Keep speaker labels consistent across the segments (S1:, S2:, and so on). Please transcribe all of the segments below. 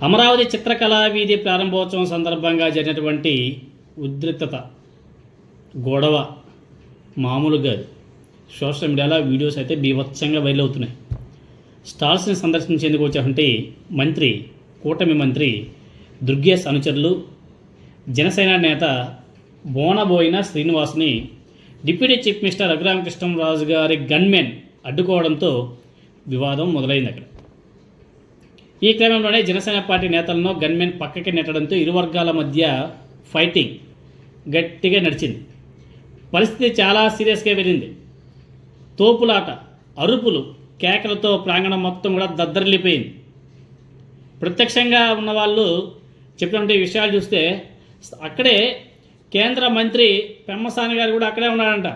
S1: అమరావతి చిత్రకళా వీధి ప్రారంభోత్సవం సందర్భంగా జరిగినటువంటి ఉద్రిక్తత గొడవ మామూలుగా సోషల్ మీడియాలో వీడియోస్ అయితే బీభత్సంగా వైరల్ అవుతున్నాయి. స్టాల్స్ని సందర్శించేందుకు వచ్చేటువంటి మంత్రి, కూటమి మంత్రి దుర్గేష్ అనుచరులు, జనసేన నేత బోనబోయిన శ్రీనివాస్ని డిప్యూటీ చీఫ్ మినిస్టర్ రఘురామకృష్ణరాజు గారి గన్మెన్ అడ్డుకోవడంతో వివాదం మొదలైంది. అక్కడ ఈ క్రమంలోనే జనసేన పార్టీ నేతలను గన్మెన్ పక్కకి నెట్టడంతో ఇరు వర్గాల మధ్య ఫైటింగ్ గట్టిగా నడిచింది. పరిస్థితి చాలా సీరియస్గా వెళ్ళింది. తోపులాట, అరుపులు, కేకలతో ప్రాంగణం మొత్తం కూడా దద్దరిల్లిపోయింది. ప్రత్యక్షంగా ఉన్న వాళ్ళు చెప్పినటువంటి విషయాలు చూస్తే అక్కడే కేంద్ర మంత్రి పెమ్మసాని గారు కూడా అక్కడే ఉన్నాడంట.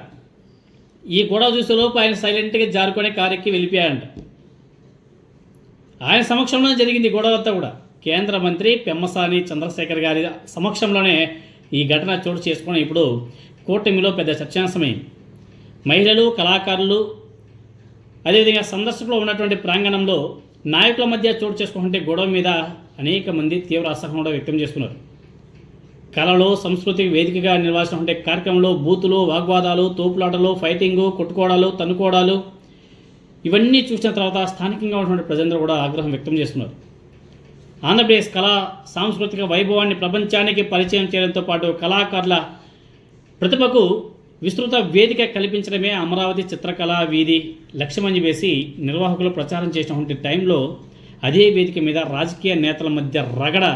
S1: ఈ గొడవ చూసేలోపు ఆయన సైలెంట్గా జారుకొని కారెక్కి వెళ్ళిపోయాడంట. ఆయన సమక్షంలోనే జరిగింది గొడవ అంతా కూడా. కేంద్ర మంత్రి పెమ్మసాని చంద్రశేఖర్ గారి సమక్షంలోనే ఈ ఘటన చోటు చేసుకొని ఇప్పుడు కూటమిలో పెద్ద చర్చాంశమైంది. మహిళలు, కళాకారులు, అదేవిధంగా సందర్శకులు ఉన్నటువంటి ప్రాంగణంలో నాయకుల మధ్య చోటు చేసుకుంటే గొడవ మీద అనేక మంది తీవ్ర అసహనం కూడా వ్యక్తం చేస్తున్నారు. కళలో సంస్కృతికి వేదికగా నిర్వహించినటువంటి కార్యక్రమంలో బూతులు, వాగ్వాదాలు, తోపులాటలు, ఫైటింగు, కొట్టుకోవడాలు, తన్నుకోవడాలు ఇవన్నీ చూసిన తర్వాత స్థానికంగా ఉన్నటువంటి ప్రజలందరూ కూడా ఆగ్రహం వ్యక్తం చేస్తున్నారు. ఆంధ్రప్రదేశ్ కళా సాంస్కృతిక వైభవాన్ని ప్రపంచానికి పరిచయం చేయడంతో పాటు కళాకారుల ప్రతిభకు విస్తృత వేదిక కల్పించడమే అమరావతి చిత్రకళా వీధి లక్ష్యమని వేసి నిర్వాహకులు ప్రచారం చేసినటువంటి టైంలో అదే వేదిక మీద రాజకీయ నేతల మధ్య రగడ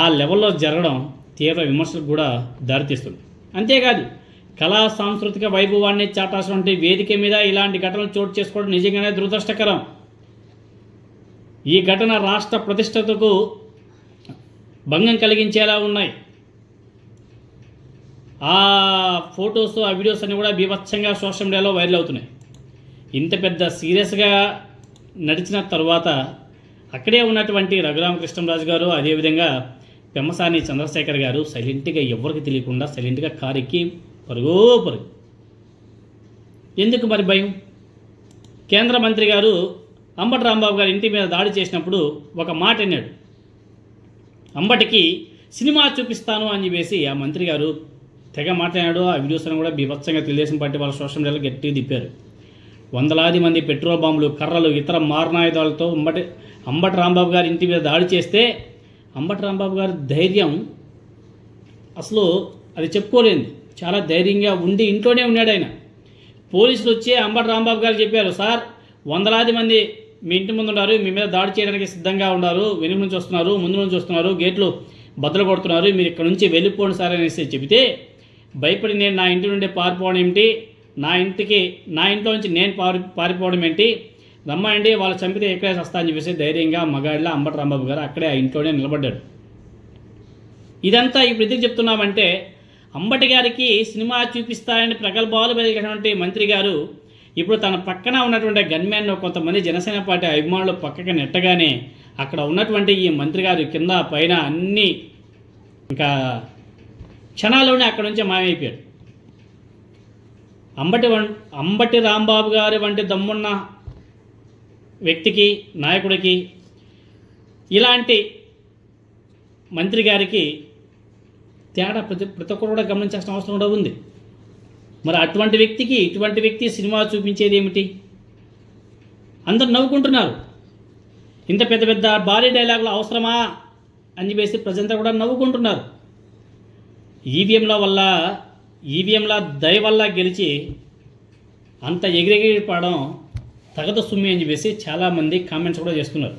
S1: ఆ లెవెల్లో జరగడం తీవ్ర విమర్శలకు కూడా దారితీస్తుంది. అంతేకాదు కళా సాంస్కృతిక వైభవాన్ని చాటాల్సినటువంటి వేదిక మీద ఇలాంటి ఘటనలు చోటు చేసుకోవడం నిజంగానే దురదృష్టకరం. ఈ ఘటన రాష్ట్ర ప్రతిష్టతకు భంగం కలిగించేలా ఉన్నాయి. ఆ ఫొటోస్, ఆ వీడియోస్ అన్నీ కూడా బీభత్సంగా సోషల్ మీడియాలో వైరల్ అవుతున్నాయి. ఇంత పెద్ద సీరియస్గా నడిచిన తర్వాత అక్కడే ఉన్నటువంటి రఘురామకృష్ణరాజు గారు, అదేవిధంగా పెమ్మసాని చంద్రశేఖర్ గారు సైలెంట్గా ఎవరికి తెలియకుండా సైలెంట్గా కారెక్కి పరుగు. ఎందుకు మరి భయం? కేంద్ర మంత్రి గారు అంబటి రాంబాబు గారి ఇంటి మీద దాడి చేసినప్పుడు ఒక మాట అన్నాడు. అంబటికి సినిమా చూపిస్తాను అని చెప్పేసి ఆ మంత్రి గారు తెగ మాట్లాడాడు. ఆ వీడియోస్ అని కూడా బీభత్సంగా తెలుగుదేశం పార్టీ వాళ్ళ సోషల్ మీడియాలో గట్టిగా తిప్పారు. వందలాది మంది పెట్రోల్ బాంబులు, కర్రలు, ఇతర మారణాయుధాలతో అంబటి రాంబాబు గారి ఇంటి మీద దాడి చేస్తే అంబటి రాంబాబు గారి ధైర్యం అసలు అది చెప్పుకోలేదు. చాలా ధైర్యంగా ఉండి ఇంట్లోనే ఉన్నాడు ఆయన. పోలీసులు వచ్చి అంబటి రాంబాబు గారు చెప్పారు, సార్ వందలాది మంది మీ ఇంటి ముందు ఉన్నారు, మీ మీద దాడి చేయడానికి సిద్ధంగా ఉన్నారు, వెనుక నుంచి వస్తున్నారు, ముందు నుంచి వస్తున్నారు, గేట్లు బద్దలు కొడుతున్నారు, మీరు ఇక్కడ నుంచి వెళ్ళిపోండి సార్ అనేసి చెబితే భయపడి నేను నా ఇంటి నుండి పారిపోవడం ఏమిటి, నా ఇంట్లో నుంచి నేను పారిపోవడం ఏంటి, రమ్మండి వాళ్ళు చంపితే ఎక్కడే వస్తా అని చెప్పేసి ధైర్యంగా మగాడిలా అంబటి రాంబాబు గారు అక్కడే ఆ ఇంట్లోనే నిలబడ్డాడు. ఇదంతా ఇప్పుడు ఎందుకు చెప్తున్నామంటే అంబటి గారికి సినిమా చూపిస్తారని ప్రగల్భాలు వెలిగినటువంటి మంత్రి గారు ఇప్పుడు తన పక్కన ఉన్నటువంటి గన్మ్యాన్ కొంతమంది జనసేన పార్టీ అభిమానులు పక్కకి నెట్టగానే అక్కడ ఉన్నటువంటి ఈ మంత్రి గారు కింద పైన అన్నీ ఇంకా క్షణాల్లోనే అక్కడ నుంచి మాయమైపోయాడు. అంబటి రాంబాబు గారి వంటి దమ్మున్న వ్యక్తికి, నాయకుడికి, ఇలాంటి మంత్రి గారికి తేడా ప్రతి ఒక్కరు కూడా గమనించాల్సిన అవసరం కూడా ఉంది. మరి అటువంటి వ్యక్తికి ఇటువంటి వ్యక్తి సినిమా చూపించేది ఏమిటి? అందరు నవ్వుకుంటున్నారు. ఇంత పెద్ద పెద్ద భారీ డైలాగులు అవసరమా అని చెప్పేసి ప్రజంతా కూడా నవ్వుకుంటున్నారు. ఈవీఎంల దయ వల్ల గెలిచి అంత ఎగిరెగిరి పడడం తగదు సుమ్మి అని చెప్పేసి చాలామంది కామెంట్స్ కూడా చేస్తున్నారు.